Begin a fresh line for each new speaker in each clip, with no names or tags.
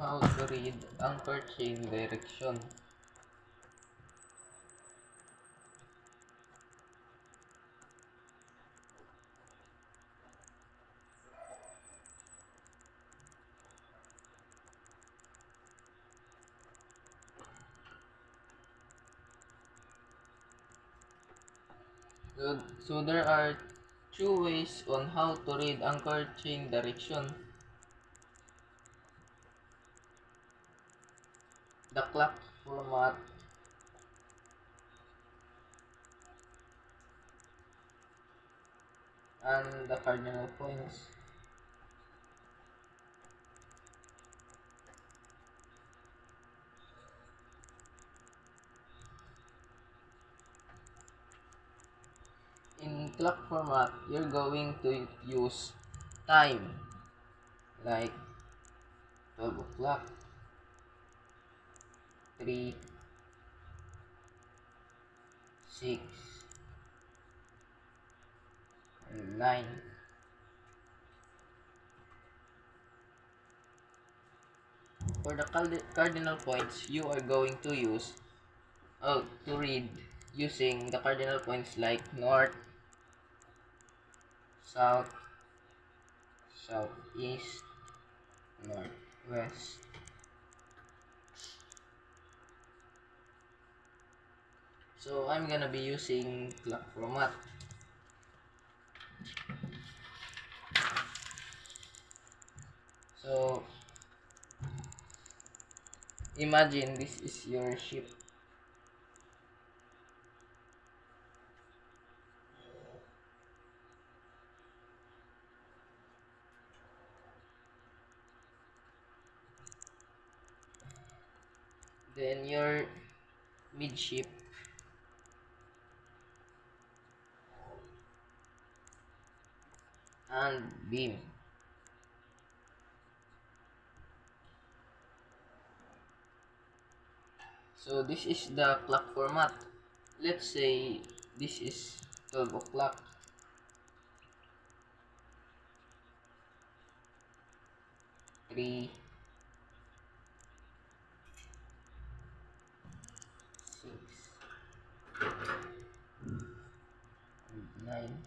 how to read anchor chain direction. So there are two ways on how to read anchor chain direction. The clock format and the cardinal points. In clock format, you're going to use time, like 12 o'clock, 3, 6, and 9. For the cardinal points, you are going to use to read using the cardinal points like north, south, southeast, northwest. So I'm gonna be using clock format. So imagine this is your ship. Then your midship and beam. So this is the clock format. Let's say this is 12 o'clock. 3, 6, 9.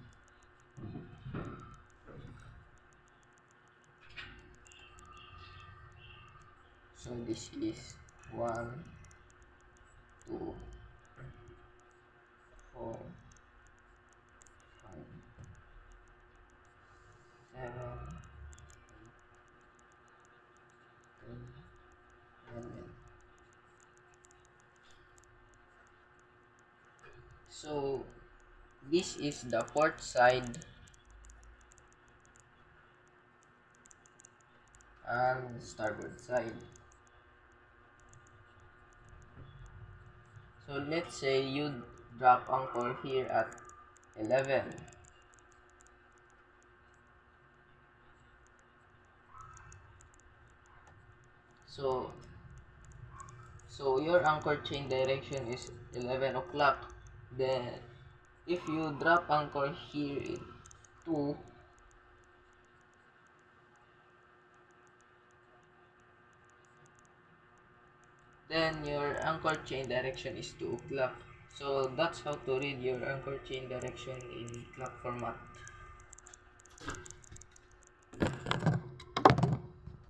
So this is 1, 2, 4, 5, 7, 8, 11. So this is the port side and starboard side. So let's say you drop anchor here at 11. So your anchor chain direction is 11 o'clock. Then if you drop anchor here in 2, then your anchor chain direction is 2 o'clock. So that's how to read your anchor chain direction in clock format.